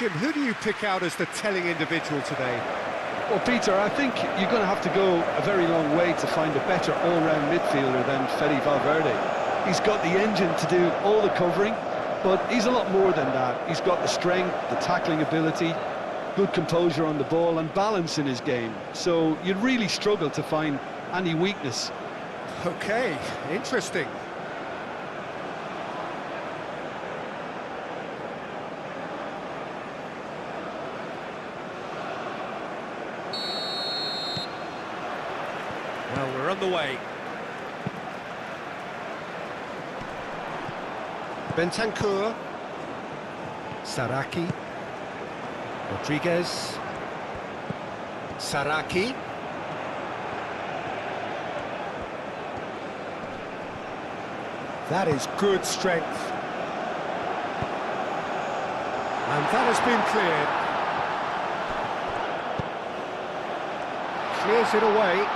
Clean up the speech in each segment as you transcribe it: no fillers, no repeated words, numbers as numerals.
Jim, who do you pick out as the telling individual today? Well, Peter, I think you're going to have to go a very long way to find a better all-round midfielder than Fede Valverde. He's got the engine to do all the covering, but he's a lot more than that. He's got the strength, the tackling ability, good composure on the ball and balance in his game. So you'd really struggle to find any weakness. Okay, interesting. Well, we're on the way. Bentancur. Saraki. Rodriguez. Saraki. That is good strength. And that has been cleared. Clears it away.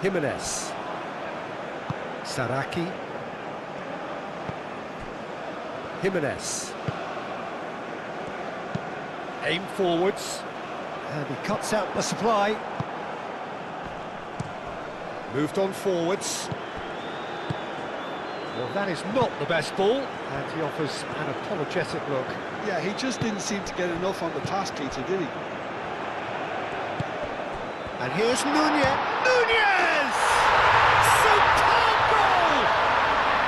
Jimenez. Saraki. Jimenez. Aim forwards. And he cuts out the supply. Moved on forwards. Well, that is not the best ball. And he offers an apologetic look. Yeah, he just didn't seem to get enough on the pass, Peter, did he? And here's Nunez. Nunez! Superb goal!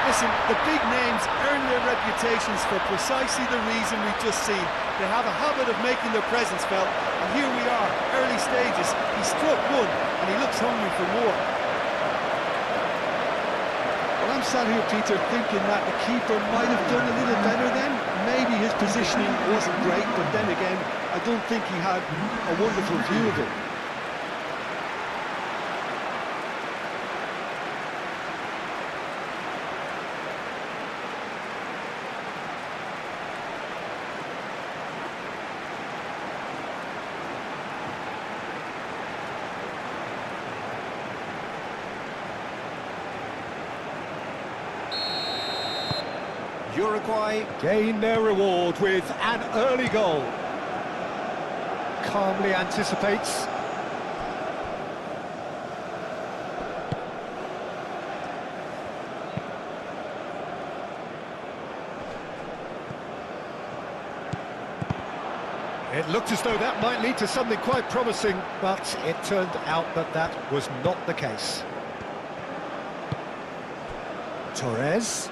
Listen, the big names earn their reputations for precisely the reason we've just seen. They have a habit of making their presence felt, and here we are, early stages. He struck one, and he looks hungry for more. Well, I'm sat here, Peter, thinking that the keeper might have done a little better then. Maybe his positioning wasn't great, but then again, I don't think he had a wonderful view of it. Uruguay gain their reward with an early goal. Calmly anticipates. It looked as though that might lead to something quite promising, but it turned out that that was not the case. Torres.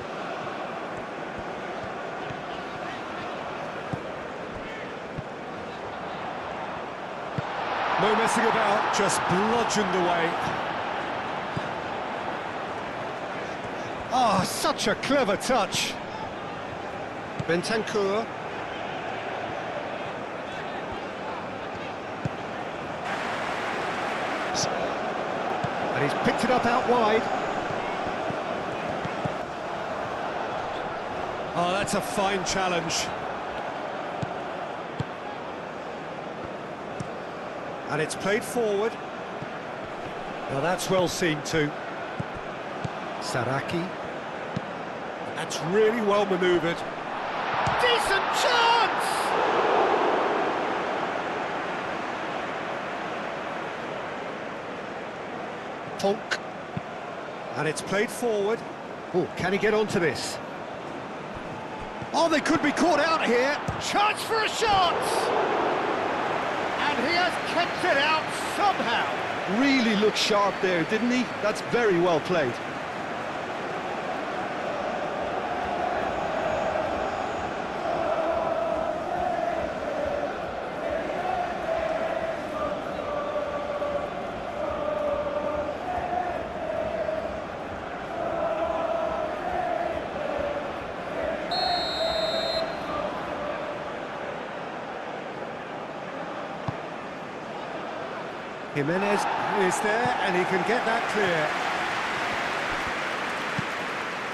No messing about, just bludgeoned away. Ah, such a clever touch. Bentancur. And he's picked it up out wide. Oh, that's a fine challenge. And it's played forward. Now that's well seen too. Saraki. That's really well manoeuvred. Decent chance! Ponk. And it's played forward. Oh, can he get onto this? Oh, they could be caught out here. Chance for a shot! And he has kept it out somehow. Really looked sharp there, didn't he? That's very well played. Jimenez is there, and he can get that clear.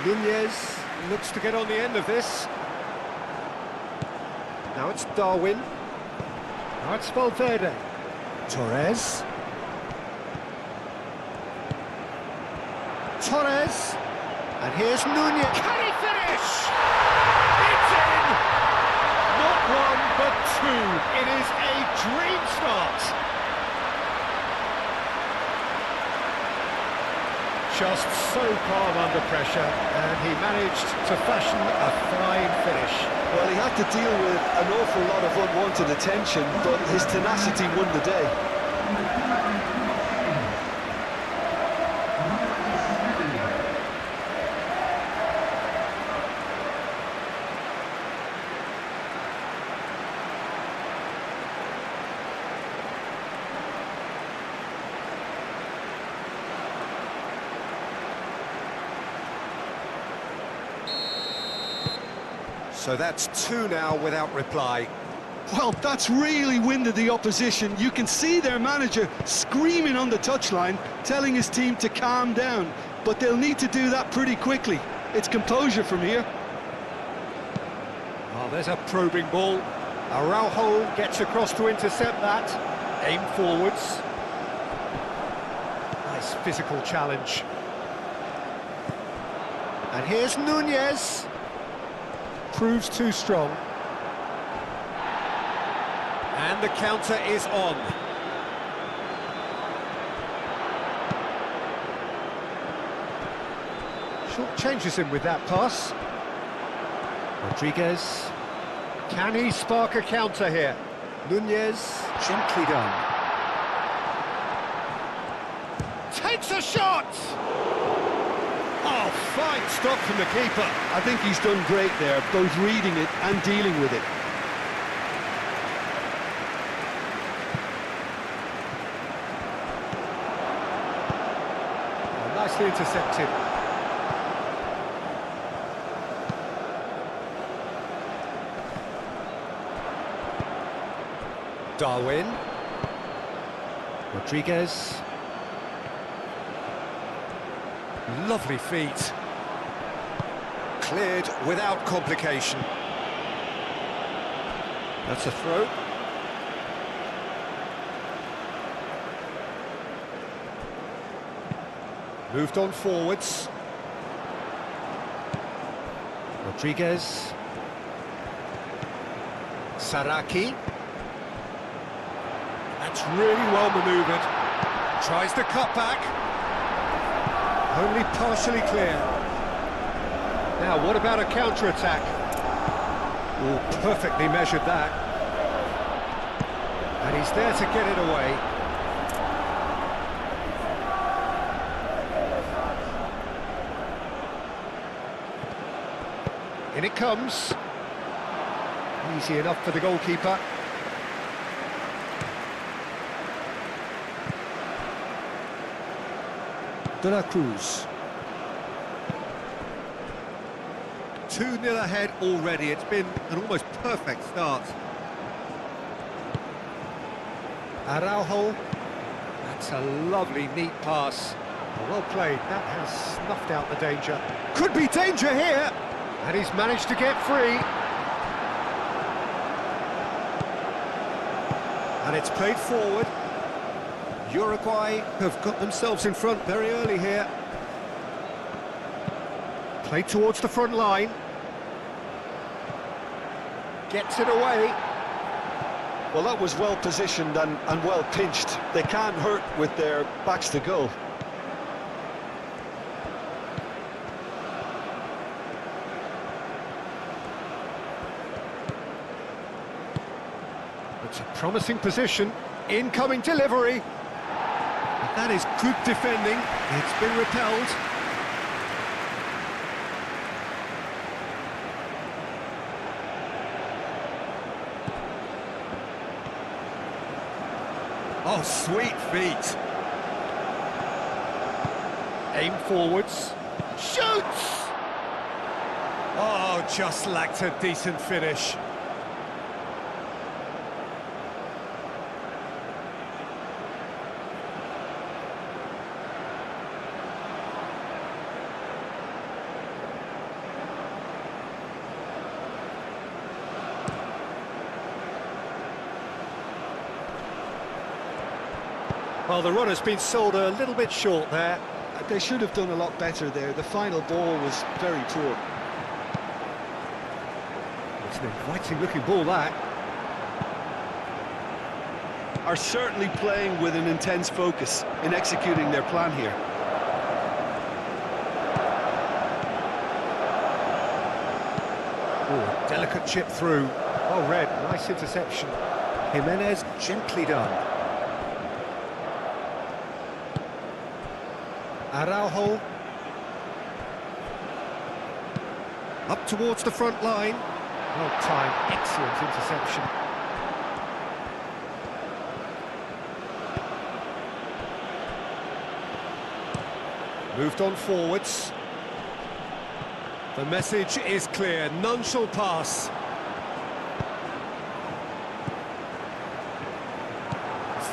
Nunez looks to get on the end of this. Now it's Darwin. Now it's Valverde. Torres. Torres. And here's Nunez. Can he finish? It's in! Not one, but two. It is a dream start. Just so calm under pressure, and he managed to fashion a fine finish. Well, he had to deal with an awful lot of unwanted attention, but his tenacity won the day. So that's two now without reply. Well, that's really winded the opposition. You can see their manager screaming on the touchline, telling his team to calm down, but they'll need to do that pretty quickly. It's composure from here. Oh, there's a probing ball. Araujo gets across to intercept that. Aim forwards. Nice physical challenge. And here's Nunez. Proves too strong. And the counter is on. Short changes him with that pass. Rodriguez. Can he spark a counter here? Nunez, gently done. Takes a shot! Oh, fine stop from the keeper. I think he's done great there, both reading it and dealing with it. Oh, nicely intercepted. Darwin. Rodriguez. Lovely feet. Cleared without complication. That's a throw. Moved on forwards. Rodriguez. Saraki. That's really well manoeuvred. Tries the cut back. Only partially clear. Now, what about a counter-attack? Oh, perfectly measured that. And he's there to get it away. In it comes. Easy enough for the goalkeeper. De la Cruz. 2-0 ahead already. It's been an almost perfect start. Araujo. That's a lovely, neat pass. Well played. That has snuffed out the danger. Could be danger here. And he's managed to get free. And it's played forward. Uruguay have got themselves in front very early here. Played towards the front line. Gets it away. Well, that was well positioned and well pinched. They can't hurt with their backs to goal. It's a promising position. Incoming delivery. That is good defending. It's been repelled. Oh, sweet feet. Aim forwards. Shoots! Oh, just lacked a decent finish. Well, the run has been sold a little bit short there, They should have done a lot better there. The final ball was very poor. It's an inviting looking ball, that. Are certainly playing with an intense focus in executing their plan here. Oh, delicate chip through. Oh, red, nice interception. Jimenez, gently done. Araujo. Up towards the front line. Well timed, excellent interception. Moved on forwards. The message is clear, none shall pass.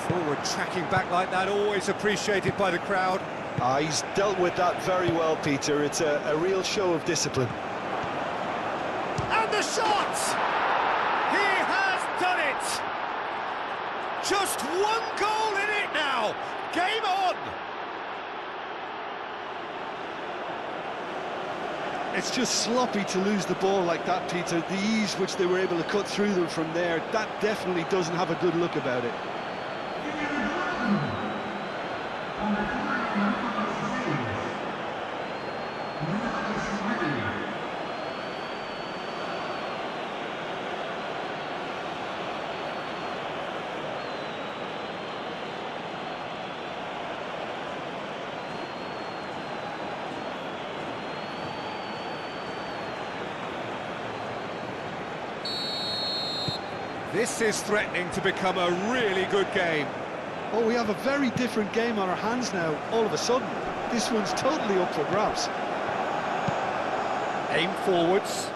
Forward tracking back like that, always appreciated by the crowd. He's dealt with that very well, Peter. It's a real show of discipline. And the shot! He has done it! Just one goal in it now! Game on! It's just sloppy to lose the ball like that, Peter. The ease which they were able to cut through them from there, that definitely doesn't have a good look about it. This is threatening to become a really good game. Oh, we have a very different game on our hands now, all of a sudden. This one's totally up for grabs. Aim forwards.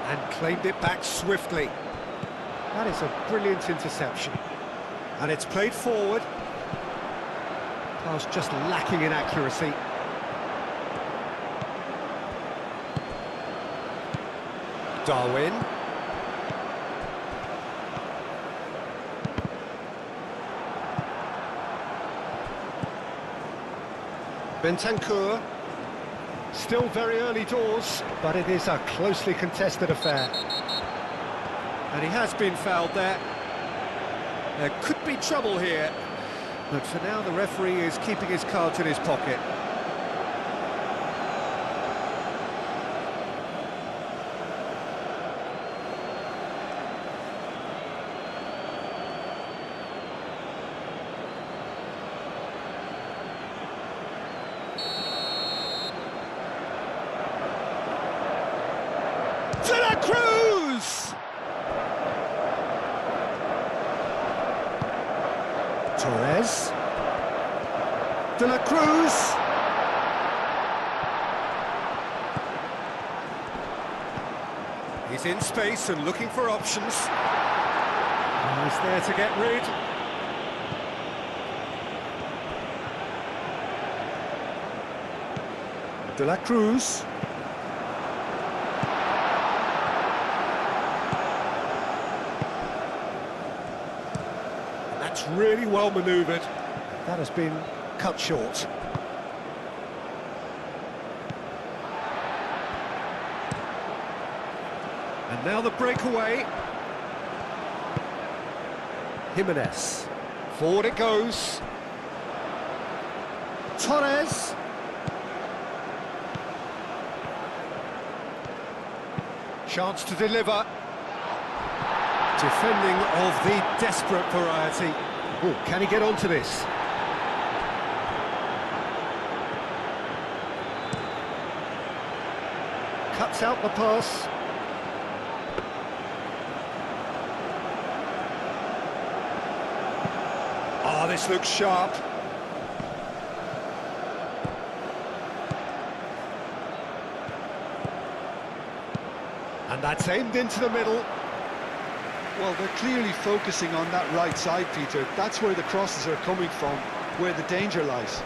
And claimed it back swiftly. That is a brilliant interception. And it's played forward. Pass just lacking in accuracy. Darwin. Bentancur. Still very early doors, but it is a closely contested affair. And he has been fouled there. There could be trouble here, but for now the referee is keeping his cards in his pocket. Cruz! Torres. De la Cruz. He's in space and looking for options. He's there to get rid. De la Cruz. That's really well manoeuvred. That has been cut short. And now the breakaway. Jimenez. Forward it goes. Torres. Chance to deliver. Defending of the desperate variety. Oh, can he get onto this? Cuts out the pass. Oh, this looks sharp. And that's aimed into the middle. Well, they're clearly focusing on that right side, Peter. That's where the crosses are coming from, where the danger lies.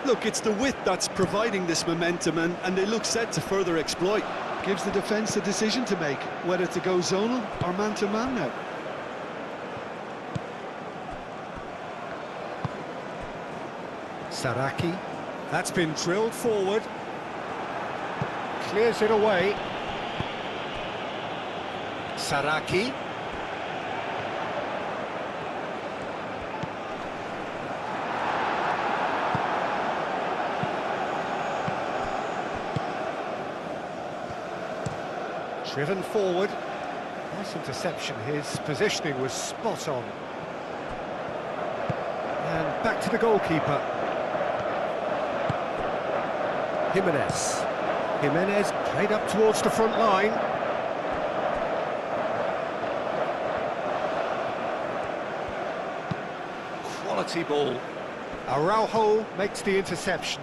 Look, it's the width that's providing this momentum, and they look set to further exploit. Gives the defence a decision to make, whether to go zonal or man-to-man now. Saraki. That's been drilled forward. Clears it away. Saraki. Driven forward. Nice interception. His positioning was spot on. And back to the goalkeeper. Jimenez played up towards the front line. Quality ball. Araujo makes the interception.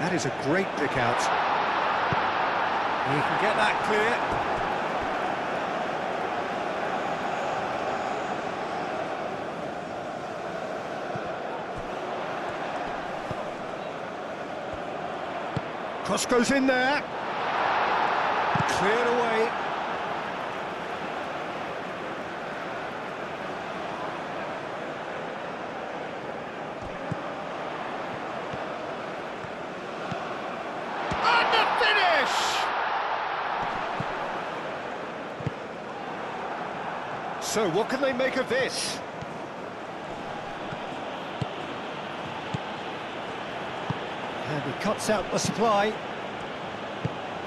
That is a great pick out. He can get that clear. Cross goes in there. Cleared away. And the finish! So what can they make of this? And he cuts out the supply.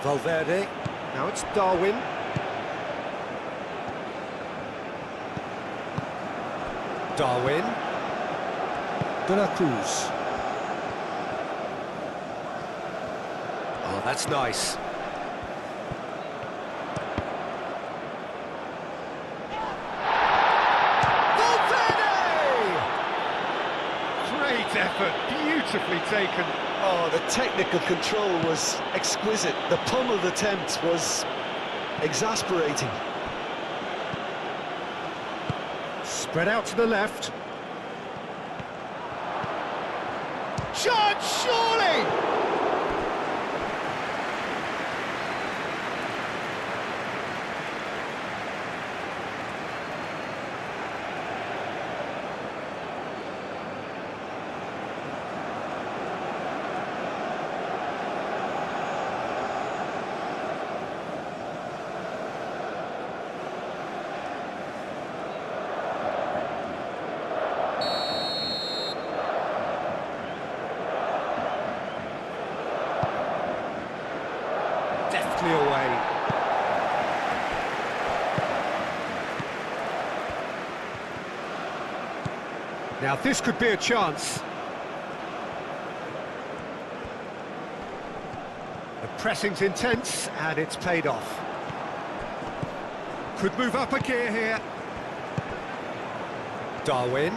Valverde, now it's Darwin. Darwin. De la Cruz. Oh, that's nice. Valverde! Great effort, beautifully taken. Oh, the technical control was exquisite. The pummeled attempt was exasperating. Spread out to the left. Shot, surely! Deftly away. Now this could be a chance. The pressing's intense and it's paid off. Could move up a gear here. Darwin.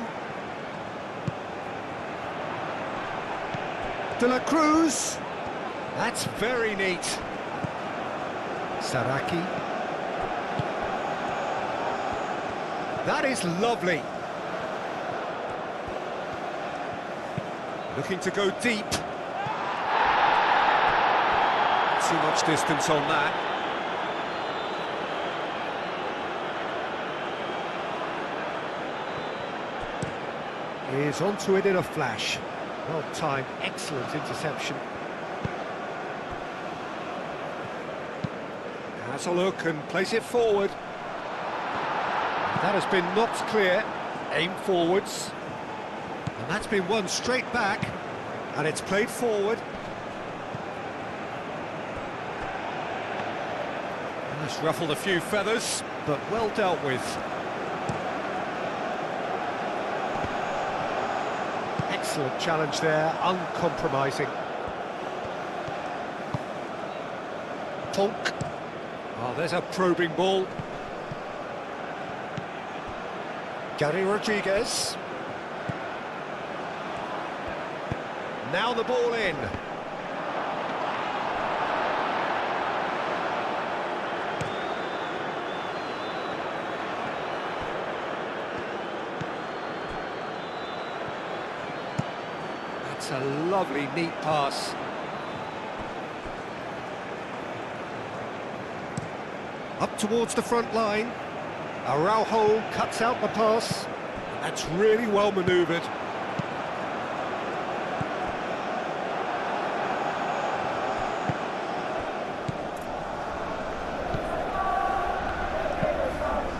De la Cruz. That's very neat. Saraki. That is lovely. Looking to go deep. Too much distance on that. Is onto it in a flash. Well timed, excellent interception. Has a look and place it forward. That has been knocked clear. Aim forwards. And that's been won straight back. And it's played forward. That's ruffled a few feathers, but well dealt with. Excellent challenge there, uncompromising. Tonk. Oh, there's a probing ball. Gary Rodriguez. Now the ball in. That's a lovely, neat pass. Up towards the front line. Araujo cuts out the pass. That's really well manoeuvred.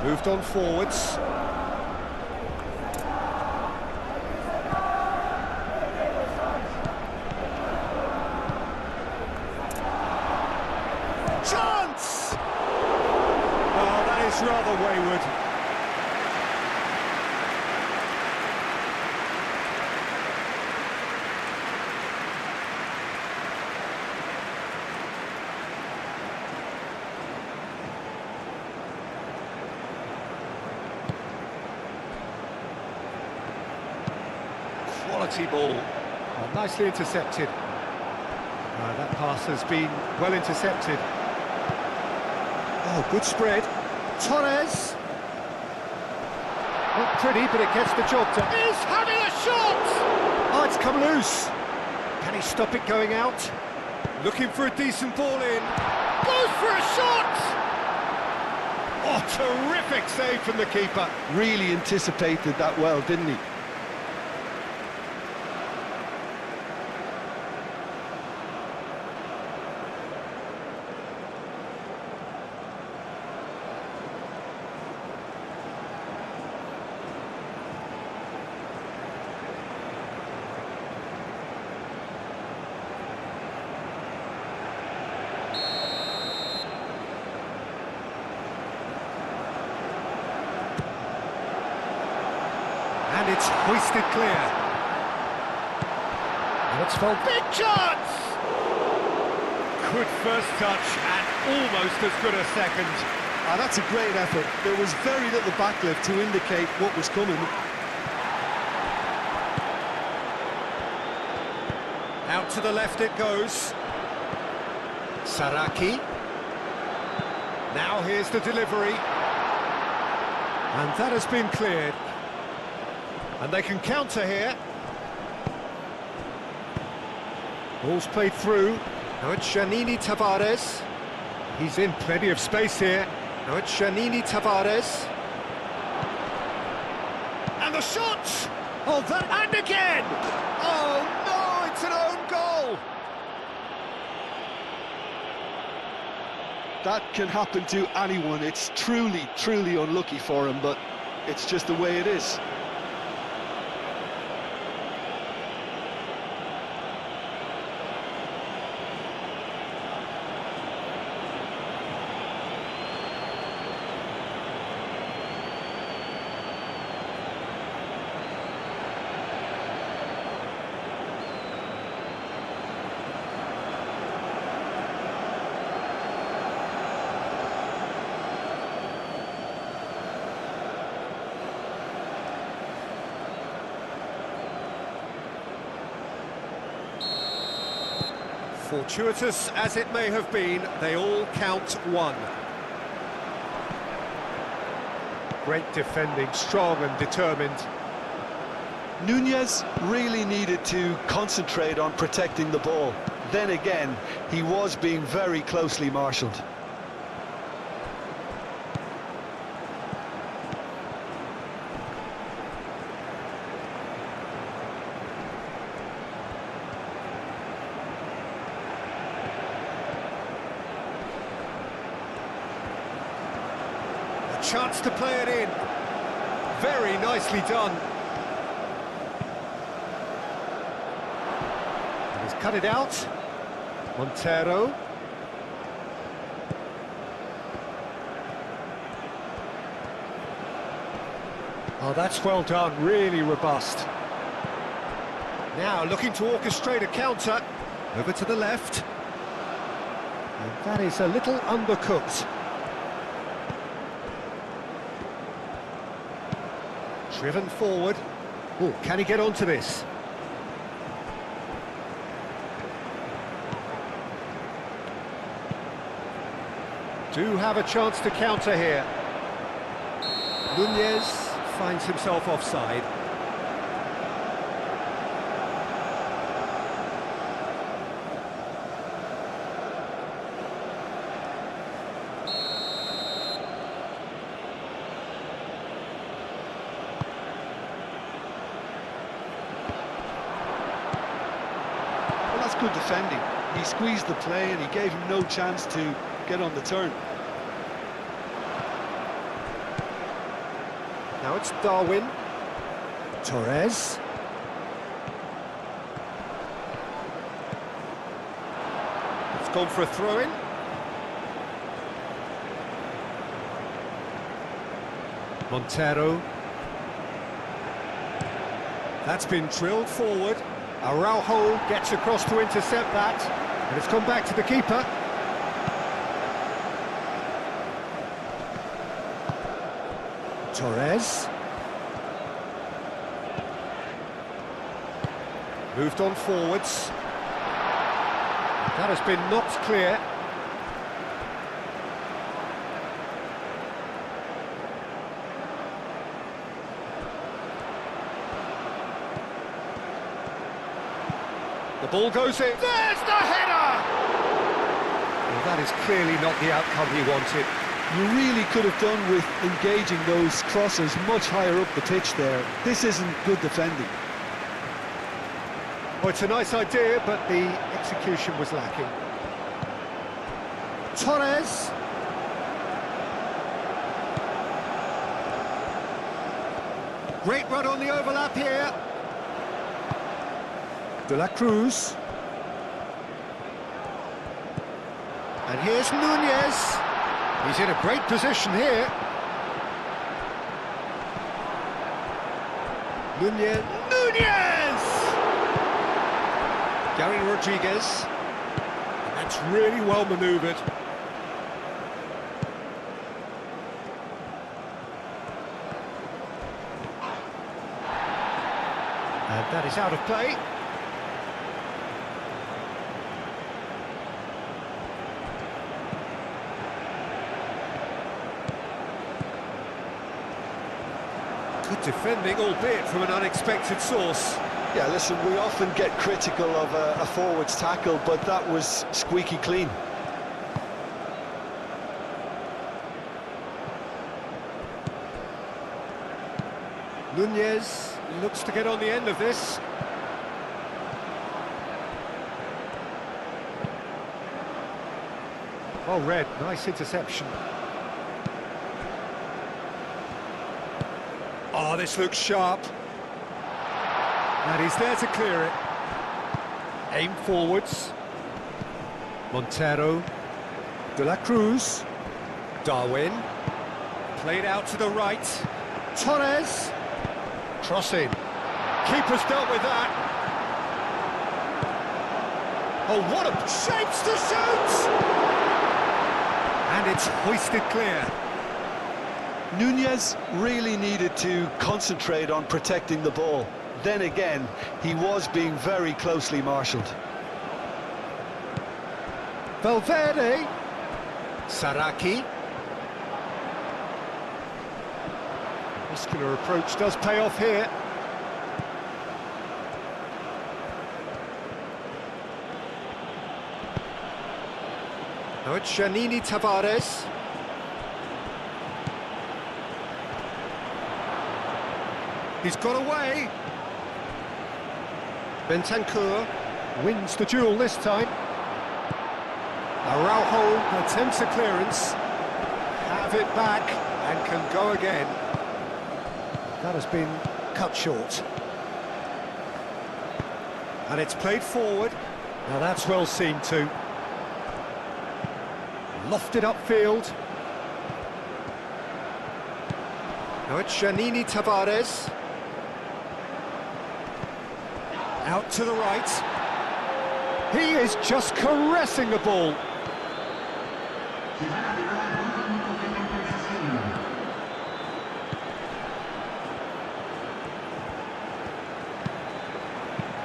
Moved on forwards. Chance! Oh, that is rather wayward. Quality ball. Oh, nicely intercepted. That pass has been well intercepted. Oh, good spread. Torres. Not pretty, but it gets the job done. He's having a shot! Oh, it's come loose. Can he stop it going out? Looking for a decent ball in. Goes for a shot! Oh, terrific save from the keeper. Really anticipated that well, didn't he? And it's hoisted clear. Let's fall. Big chance! Good first touch and almost as good a second. That's a great effort. There was very little backlift to indicate what was coming. Out to the left it goes. Saraki. Now here's the delivery. And that has been cleared. And they can counter here. Ball's played through. Now it's Janini Tavares. He's in plenty of space here. Now it's Janini Tavares. And the shot! Oh, that, and again! Oh, no, it's an own goal! That can happen to anyone. It's truly, truly unlucky for him, but it's just the way it is. Fortuitous as it may have been, they all count one. Great defending, strong and determined. Nunez really needed to concentrate on protecting the ball. Then again, he was being very closely marshalled. Chance to play it in. Very nicely done. And he's cut it out. Montero. Oh, that's well done, really robust. Now looking to orchestrate a counter. Over to the left. And that is a little undercooked. Driven forward. Oh, can he get onto this? Do have a chance to counter here. Nunez finds himself offside. good defending. He squeezed the play and he gave him no chance to get on the turn. Now it's Darwin. Torres. It's gone for a throw-in. Montero. That's been drilled forward. Araujo gets across to intercept that, and it's gone back to the keeper. Torres. Moved on forwards. That has been knocked clear. The ball goes in. There's the header! Well, that is clearly not the outcome he wanted. You really could have done with engaging those crosses much higher up the pitch there. This isn't good defending. Well, it's a nice idea, but the execution was lacking. Torres. Great run on the overlap here. De la Cruz. And here's Nunez. He's in a great position here. Nunez! Gary Rodriguez. And that's really well manoeuvred. And that is out of play. Good defending, albeit from an unexpected source. Yeah, listen, we often get critical of a forward's tackle, but that was squeaky clean. Nunez looks to get on the end of this. Well read, nice interception. Oh, this looks sharp. And he's there to clear it. Aim forwards. Montero. De la Cruz. Darwin. Played out to the right. Torres. Crossing. Keeper's dealt with that. Oh, what a shapes to shoot! And it's hoisted clear. Nunez really needed to concentrate on protecting the ball. Then again, he was being very closely marshalled. Valverde. Saraki. Muscular approach does pay off here. Now it's Janini Tavares. He's got away. Bentancur wins the duel this time. Araujo attempts a clearance. Have it back and can go again. That has been cut short. And it's played forward. Now that's well seen too. Lofted upfield. Now it's Janini Tavares. Out to the right. He is just caressing the ball.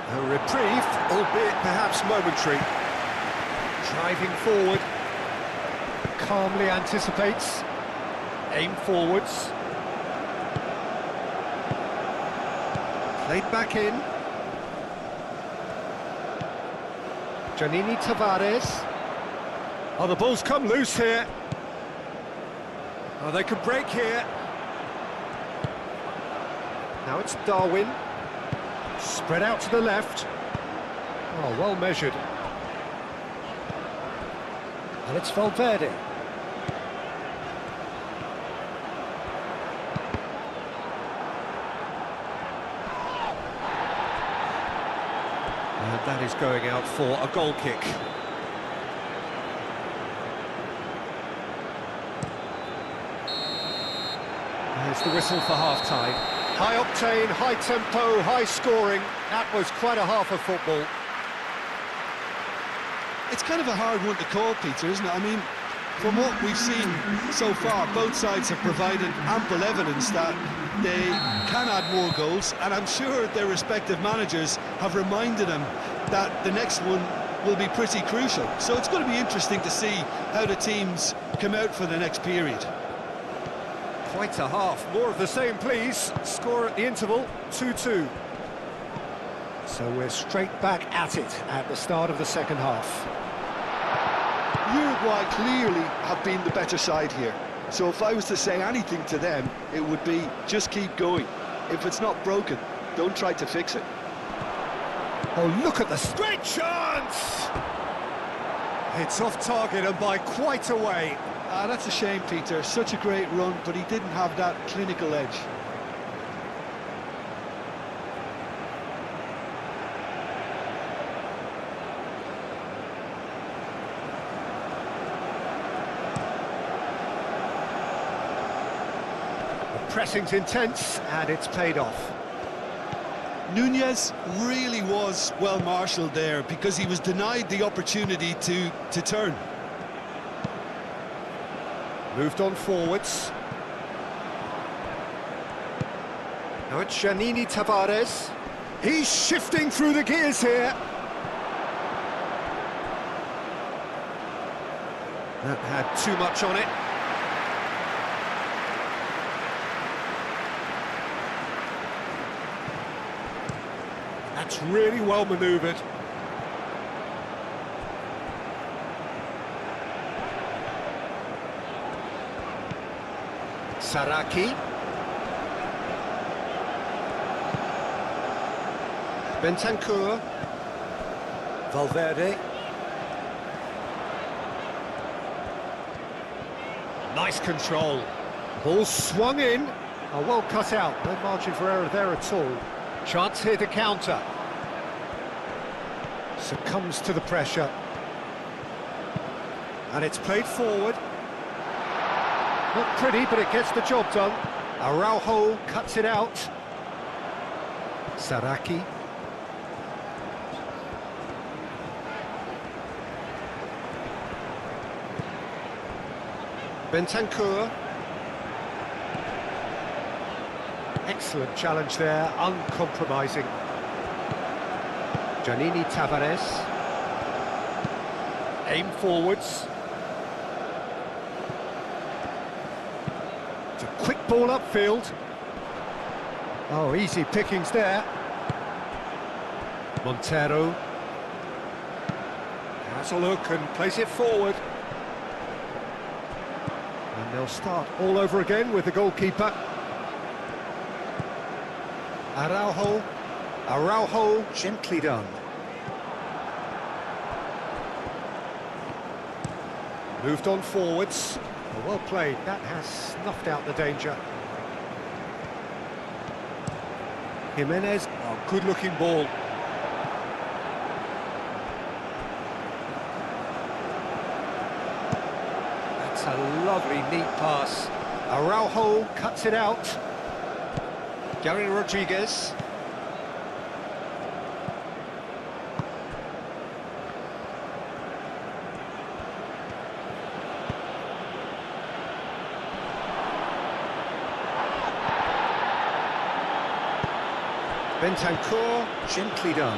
A reprieve, albeit perhaps momentary. Driving forward. Calmly anticipates. Aim forwards. Played back in. Janini Tavares. Oh, the ball's come loose here. Oh, they could break here. Now it's Darwin. Spread out to the left. Oh, well measured. And it's Valverde. And that is going out for a goal kick. Here's the whistle for half-time. High octane, high tempo, high scoring. That was quite a half of football. It's kind of a hard one to call, Peter, isn't it? I mean, from what we've seen so far, both sides have provided ample evidence that they can add more goals, and I'm sure their respective managers have reminded them that the next one will be pretty crucial. So it's going to be interesting to see how the teams come out for the next period. Quite a half. More of the same, please. Score at the interval, 2-2. So we're straight back at it at the start of the second half. Uruguay clearly have been the better side here. So if I was to say anything to them, it would be just keep going. If it's not broken, don't try to fix it. Oh, look at the great chance! It's off target and by quite a way. That's a shame, Peter. Such a great run, but he didn't have that clinical edge. The pressing's intense, and it's paid off. Nunez really was well marshalled there because he was denied the opportunity to turn. Moved on forwards. Now it's Janini Tavares. He's shifting through the gears here. That had too much on it. That's really well manoeuvred. Saraki. Bentancur. Valverde. Nice control. Ball swung in. Oh, well cut out. No margin for error there at all. Chance here to counter. Succumbs to the pressure. And it's played forward. Not pretty, but it gets the job done. Araujo cuts it out. Saraki. Bentancur. Excellent challenge there, uncompromising. Janini Tavares. Aim forwards. It's a quick ball upfield. Oh, easy pickings there. Montero. Has a look and plays it forward. And they'll start all over again with the goalkeeper. Araujo, gently done. Moved on forwards. Well played, that has snuffed out the danger. Jimenez, oh, good looking ball. That's a lovely, neat pass. Araujo cuts it out. Gary Rodriguez. Bentancur, gently done.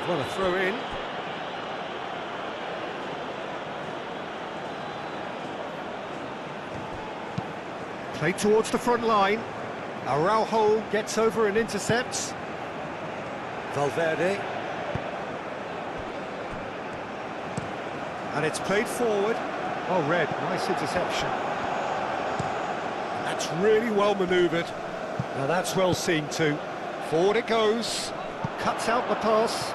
What a throw in. Play towards the front line. Araujo gets over and intercepts. Valverde. And it's played forward. Oh, red, nice interception. That's really well manoeuvred. Now that's well seen too. Forward it goes. Cuts out the pass.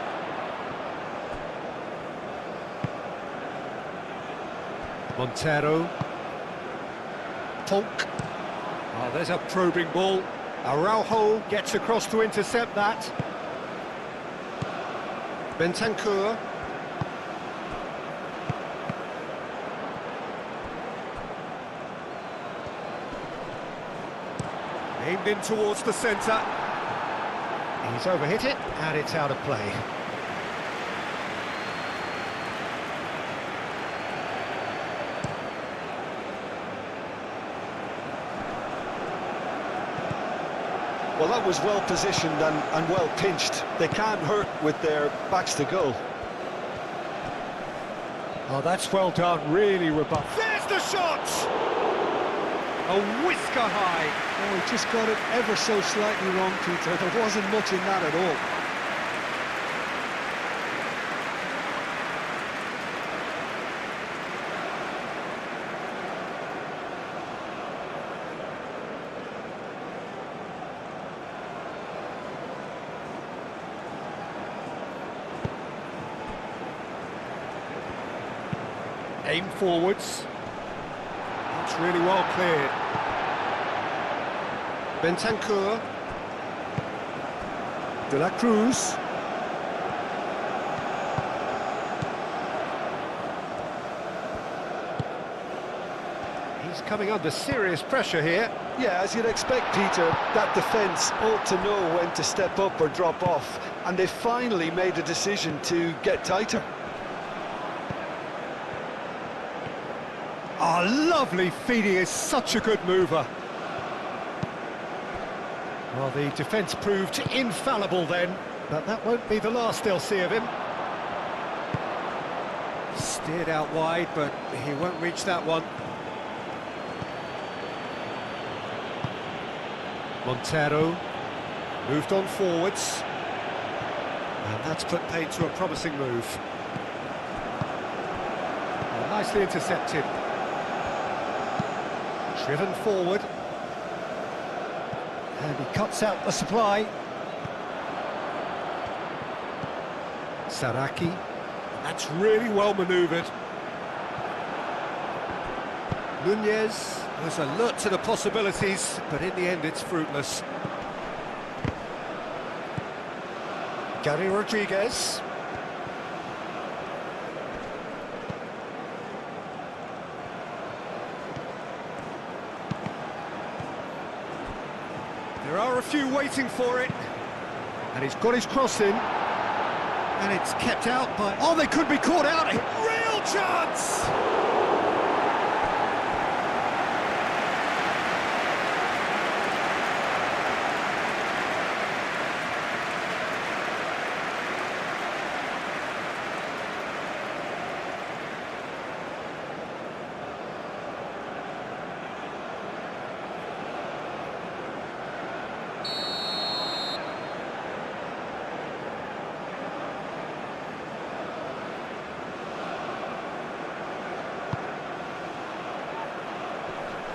Montero. Polk. Oh, there's a probing ball. Araujo gets across to intercept that. Bentancur. Aimed in towards the centre. He's overhit it, and it's out of play. Well, that was well positioned and well pinched. They can't hurt with their backs to goal. Oh, that's well done, really robust. There's the shot! A whisker high. Oh, he just got it ever so slightly wrong, Peter. There wasn't much in that at all. Aim forwards. It's really well cleared. Bentancur. De la Cruz. He's coming under serious pressure here. Yeah, as you'd expect, Peter, that defence ought to know when to step up or drop off, and they finally made a decision to get tighter. Oh, lovely feed. He is such a good mover. Well, the defence proved infallible then, but that won't be the last they'll see of him. Steered out wide, but he won't reach that one. Montero moved on forwards, and that's put paid to a promising move. Well, nicely intercepted. Driven forward, and he cuts out the supply. Saraki, that's really well manoeuvred. Nunez was alert to the possibilities, but in the end it's fruitless. Gary Rodriguez. There are a few waiting for it, and he's got his cross in, and it's kept out by... Oh, they could be caught out! Real chance!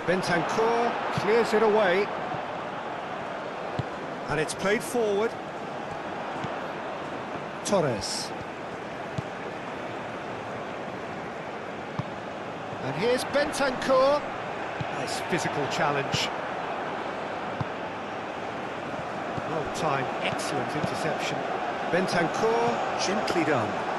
Bentancur clears it away, and it's played forward. Torres. And here's Bentancur. Nice physical challenge. Well timed, excellent interception. Bentancur, gently done.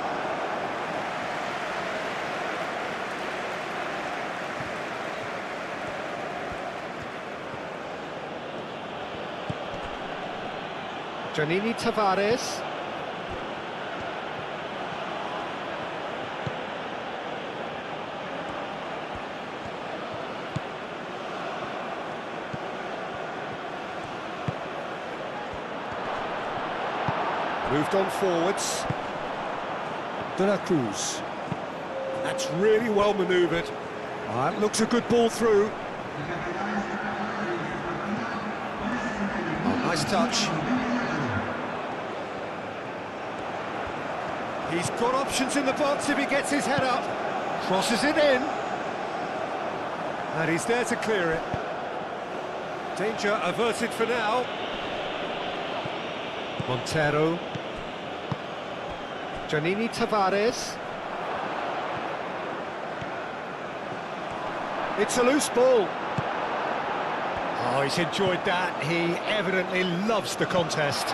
Janini Tavares. Moved on forwards. De la Cruz. That's really well manoeuvred. That looks a good ball through. Oh, nice touch. He's got options in the box if he gets his head up. Crosses it in. And he's there to clear it. Danger averted for now. Montero. Giannini Tavares. It's a loose ball. Oh, he's enjoyed that. He evidently loves the contest.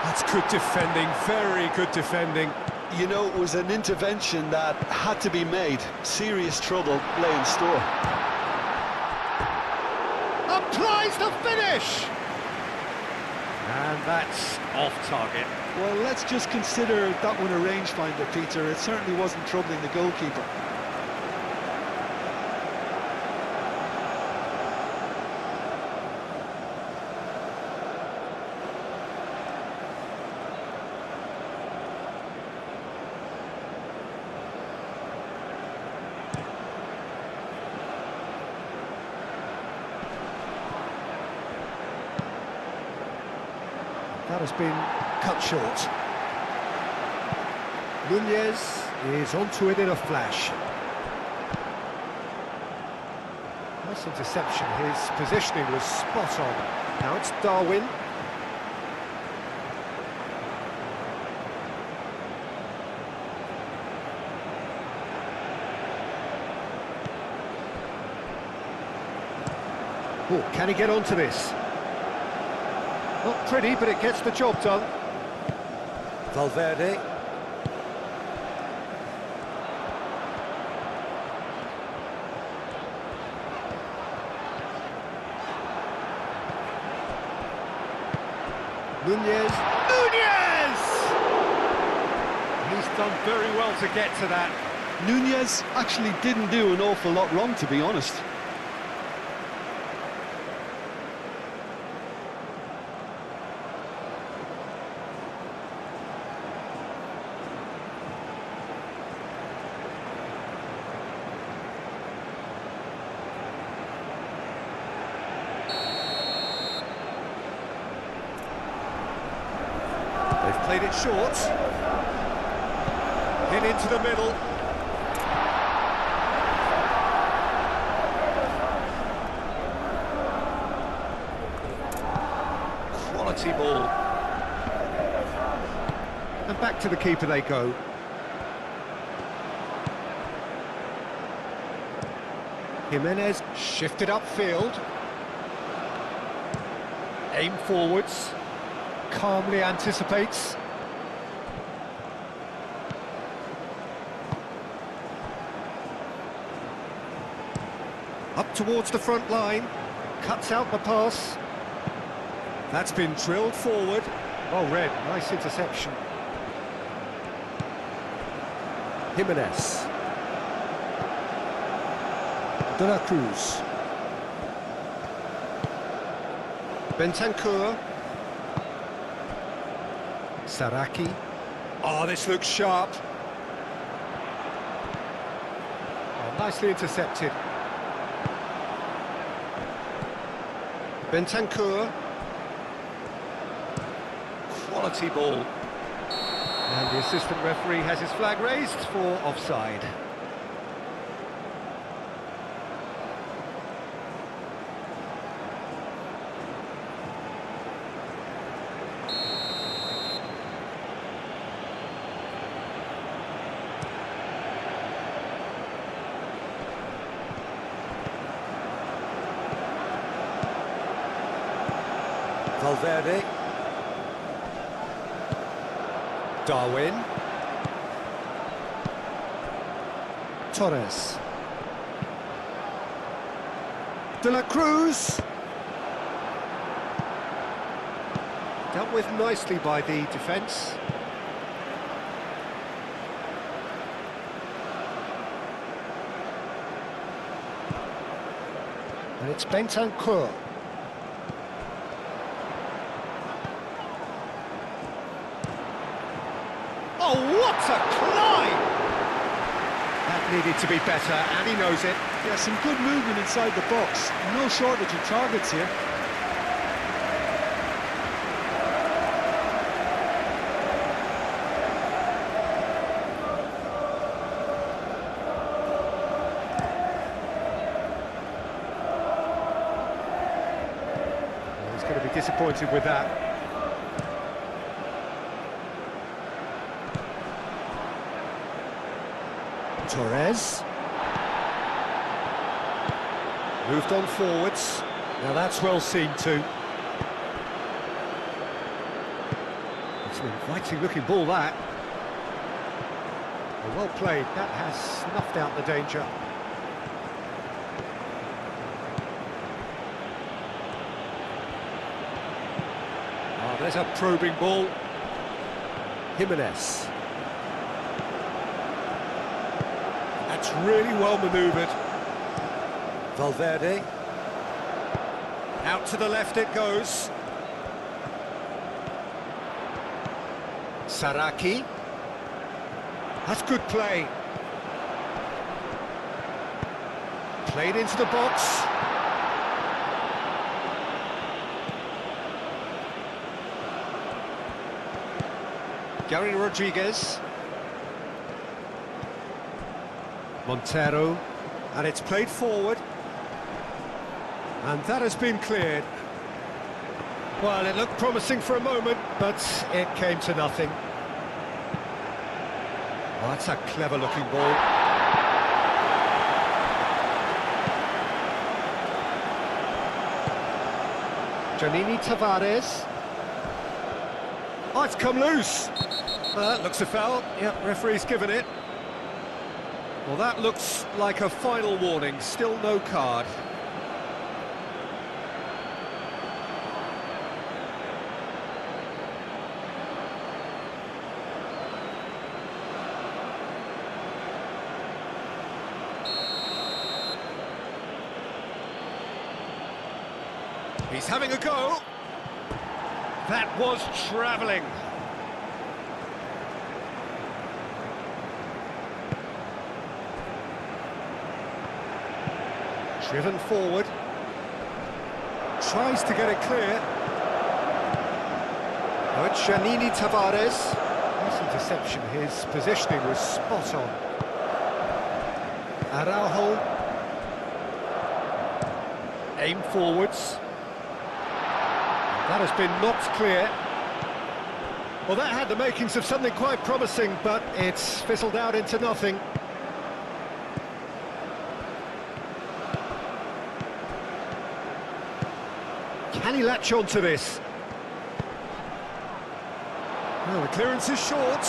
That's good defending, very good defending. You know, it was an intervention that had to be made. Serious trouble lay in store. Applies the finish! And that's off target. Well, let's just consider that one a rangefinder, Peter. It certainly wasn't troubling the goalkeeper. That has been cut short. Nunez is onto it in a flash. Nice interception. His positioning was spot on. Now it's Darwin. Oh, can he get onto this? Not pretty, but it gets the job done. Valverde. Nunez. Nunez! He's done very well to get to that. Nunez actually didn't do an awful lot wrong, to be honest. They've played it short. Hit into the middle. Quality ball. And back to the keeper they go. Jimenez shifted upfield. Aim forwards. Calmly anticipates. Up towards the front line. Cuts out the pass. That's been drilled forward. Well read, nice interception. Jimenez. De la Cruz. Bentancur. Saraki. Oh, this looks sharp. Oh, nicely intercepted. Bentancur. Quality ball. And the assistant referee has his flag raised for offside. Valverde. Darwin. Torres. De la Cruz. Dealt with nicely by the defence. And it's Bentancur. Oh, what a climb! That needed to be better, and he knows it. Yeah, some good movement inside the box. No shortage of targets here. He's going to be disappointed with that. Torres. Moved on forwards. Now that's well seen too. It's an inviting looking ball, that. Well played, that has snuffed out the danger. Oh, there's a probing ball. Jimenez. That's really well manoeuvred. Valverde. Out to the left it goes. Saraki. That's good play. Played into the box. Gary Rodriguez. Montero. And it's played forward. And that has been cleared. Well, it looked promising for a moment, but it came to nothing. Oh, that's a clever-looking ball. Janini Tavares. Oh, it's come loose. That looks a foul. Yep, referee's given it. Well, that looks like a final warning. Still no card. He's having a go. That was travelling. Driven forward. Tries to get it clear. Oh, it's Janini Tavares. Nice interception. His positioning was spot on. Araujo. Aim forwards. That has been knocked clear. Well, that had the makings of something quite promising, but it's fizzled out into nothing. Can he latch on to this? Well, the clearance is short.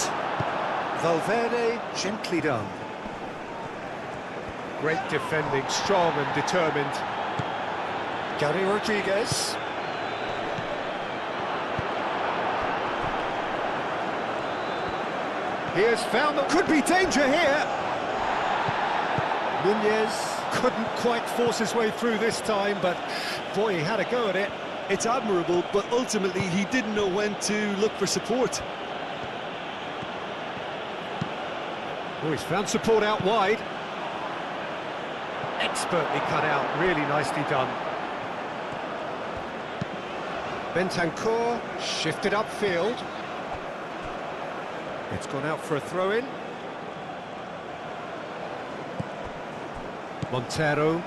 Valverde, gently done. Great defending, strong and determined. Gary Rodriguez. He has found that could be danger here. Nunez couldn't quite force his way through this time, but boy, he had a go at it. It's admirable, but ultimately he didn't know when to look for support. Oh, he's found support out wide. Expertly cut out, really nicely done. Bentancur shifted upfield. It's gone out for a throw-in. Montero.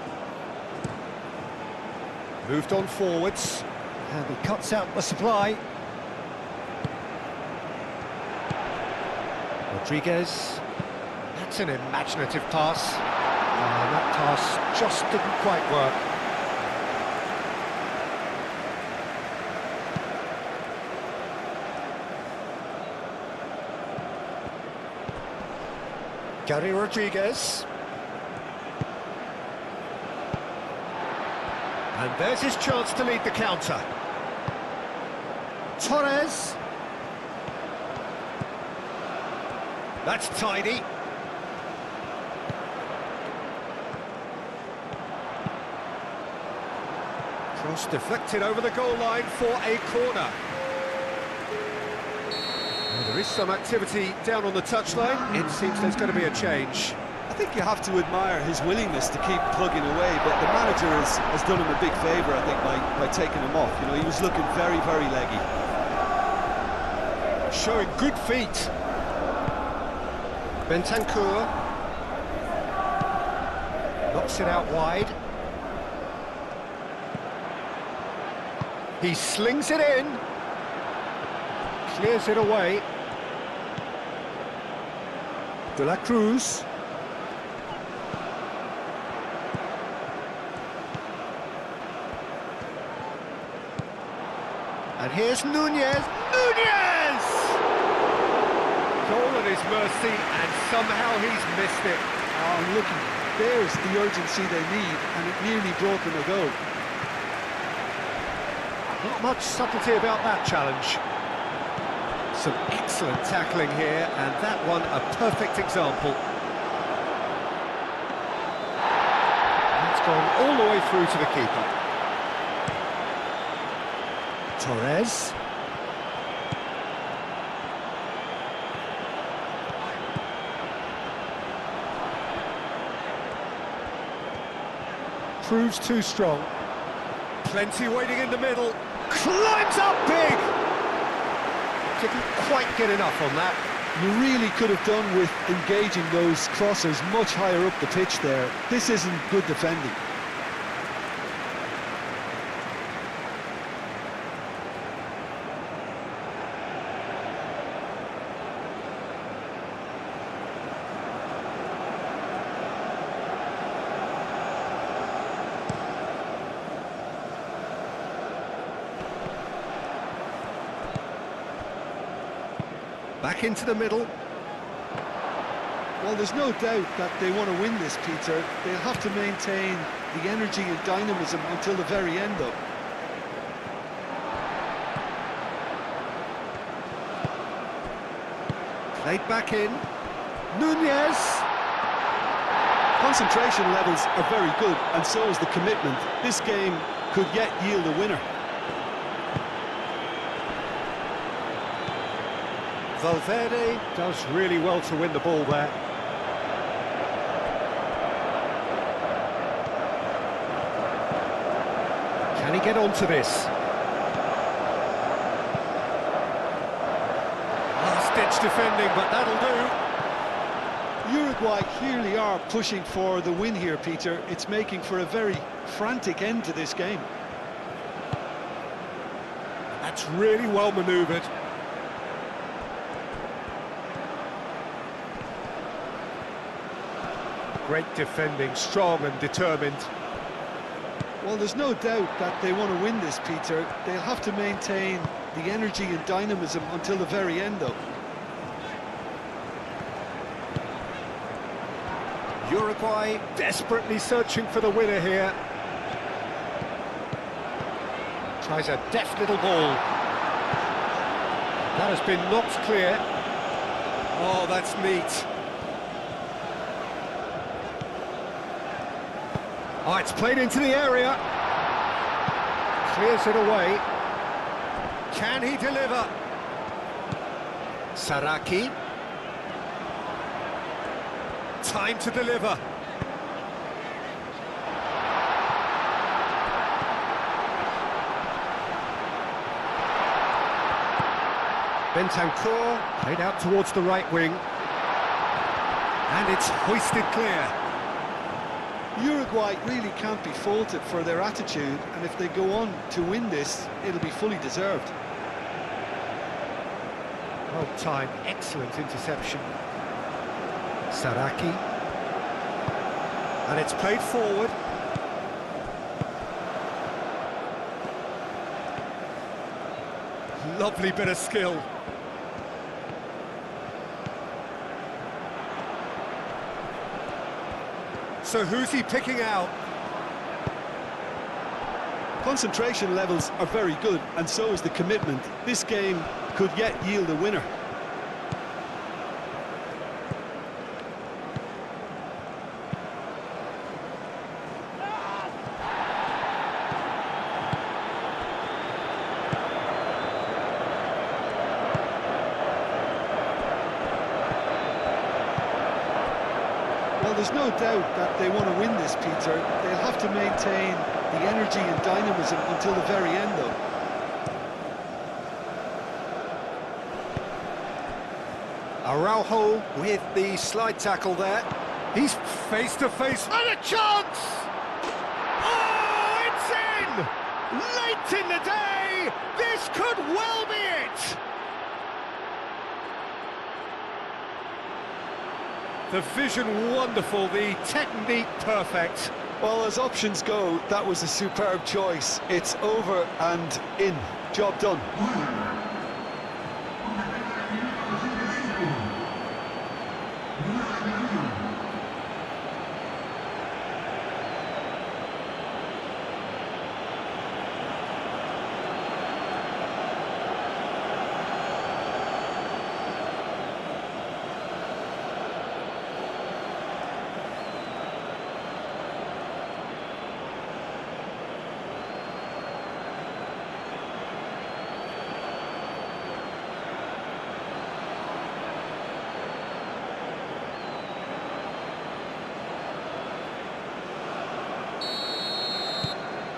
Moved on forwards. And he cuts out the supply. Rodriguez. That's an imaginative pass. That pass just didn't quite work. Gary Rodriguez. And there's his chance to lead the counter. Torres. That's tidy. Cross deflected over the goal line for a corner. Well, there is some activity down on the touchline. It seems there's going to be a change. I think you have to admire his willingness to keep plugging away, but the manager has done him a big favour, I think, by taking him off. You know, he was looking very, very leggy. Showing good feet. Bentancur. Knocks it out wide. He slings it in. Clears it away. De la Cruz. And here's Nunez. Nunez! Goal at his mercy, and somehow he's missed it. Oh, look, there's the urgency they need, and it nearly brought them a goal. Not much subtlety about that challenge. Some excellent tackling here, and that one a perfect example. It's gone all the way through to the keeper. Torres. Proves too strong. Plenty waiting in the middle. Climbs up big! Didn't quite get enough on that. You really could have done with engaging those crossers much higher up the pitch there. This isn't good defending. Back into the middle. Well, there's no doubt that they want to win this, Peter. They'll have to maintain the energy and dynamism until the very end, though. Played back in. Nunez! Concentration levels are very good, and so is the commitment. This game could yet yield a winner. Valverde does really well to win the ball there. Can he get onto this? Last-ditch defending, but that'll do. Uruguay clearly are pushing for the win here, Peter. It's making for a very frantic end to this game. That's really well manoeuvred. Great defending, strong and determined. Well, there's no doubt that they want to win this, Peter. They'll have to maintain the energy and dynamism until the very end, though. Uruguay desperately searching for the winner here. Tries a deft little ball. That has been knocked clear. Oh, that's neat. Oh, it's played into the area. Clears it away. Can he deliver? Saraki. Time to deliver. Bentancur played out towards the right wing. And it's hoisted clear. Uruguay really can't be faulted for their attitude, and if they go on to win this, it'll be fully deserved. Well timed, excellent interception. Saraki. And it's played forward. Lovely bit of skill. So who's he picking out? Concentration levels are very good, and so is the commitment. This game could yet yield a winner. Well, there's no doubt that they want to win this, Peter. They'll have to maintain the energy and dynamism until the very end, though. Araujo with the slide tackle there. He's face to face and a chance! Oh, it's in! Late in the day, this could well be it! The vision wonderful, the technique perfect. Well, as options go, that was a superb choice. It's over and in. Job done.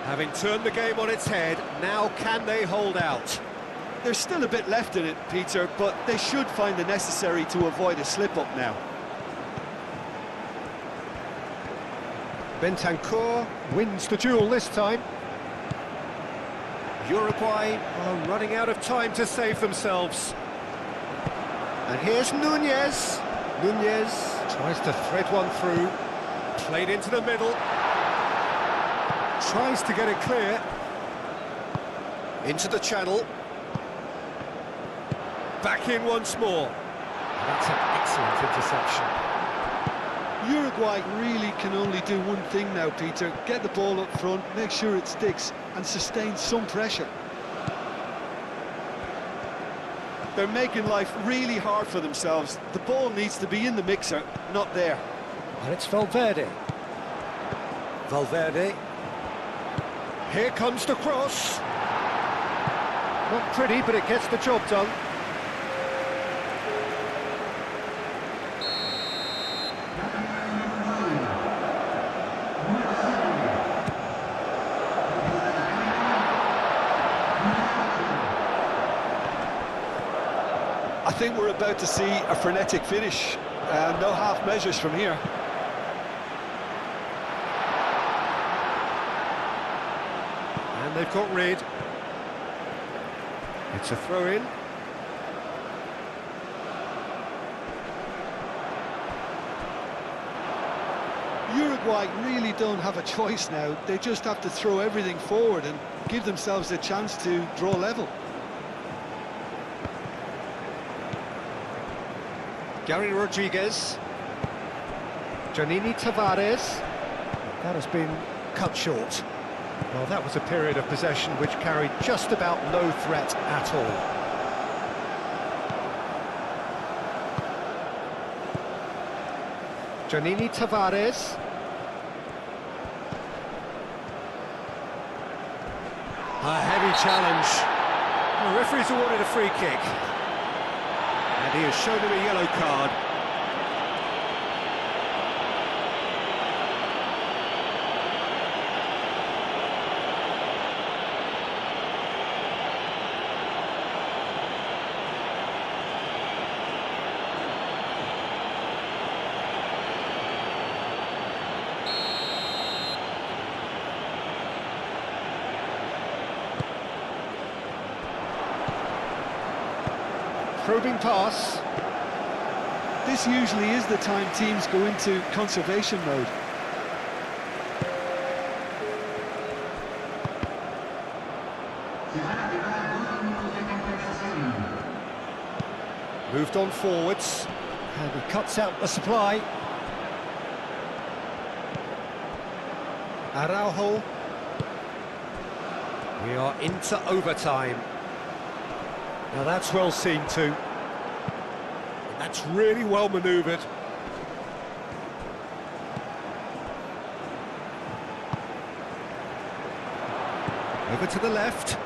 Having turned the game on its head, now can they hold out? There's still a bit left in it, Peter, but they should find the necessary to avoid a slip-up now. Bentancur wins the duel this time. Uruguay are running out of time to save themselves. And here's Nunez. Nunez tries to thread one through. Played into the middle. Tries to get it clear. Into the channel. Back in once more. That's an excellent interception. Uruguay really can only do one thing now, Peter. Get the ball up front, make sure it sticks, and sustain some pressure. They're making life really hard for themselves. The ball needs to be in the mixer, not there. And it's Valverde. Valverde. Here comes the cross. Not pretty, but it gets the job done. I think we're about to see a frenetic finish. No half measures from here. And they've got rid. It's a throw-in. Uruguay really don't have a choice now. They just have to throw everything forward and give themselves a chance to draw level. Gary Rodriguez. Janini Tavares. That has been cut short. Well, that was a period of possession which carried just about no threat at all. Janini Tavares. A heavy challenge. The referee's awarded a free kick. And he has shown him a yellow card. Probing pass. This usually is the time teams go into conservation mode. Moved on forwards, and he cuts out the supply. Araujo. We are into overtime. Now that's well seen too. That's really well manoeuvred. Over to the left.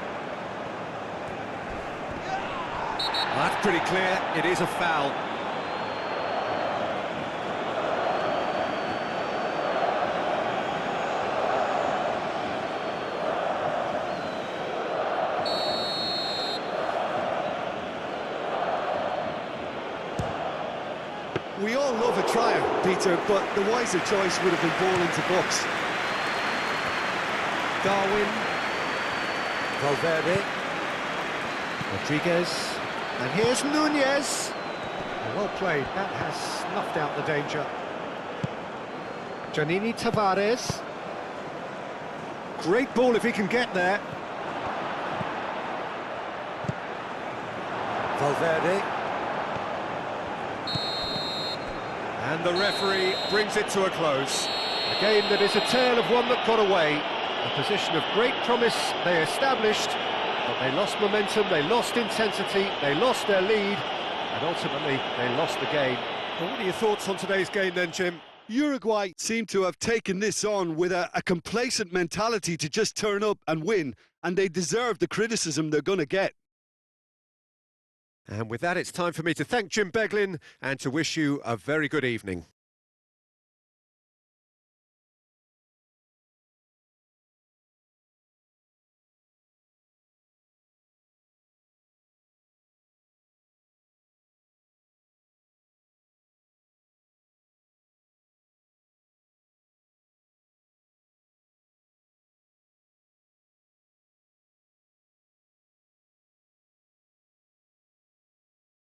That's pretty clear, it is a foul. We all love a trier, Peter, but the wiser choice would have been ball into box. Darwin. Valverde. Rodriguez. And here's Nunez. Well played, that has snuffed out the danger. Giannini Tavares. Great ball if he can get there. Valverde. And the referee brings it to a close. A game that is a tale of one that got away. A position of great promise they established, but they lost momentum, they lost intensity, they lost their lead, and ultimately they lost the game. Well, what are your thoughts on today's game then, Jim? Uruguay seem to have taken this on with a complacent mentality to just turn up and win, and they deserve the criticism they're going to get. And with that, it's time for me to thank Jim Beglin and to wish you a very good evening.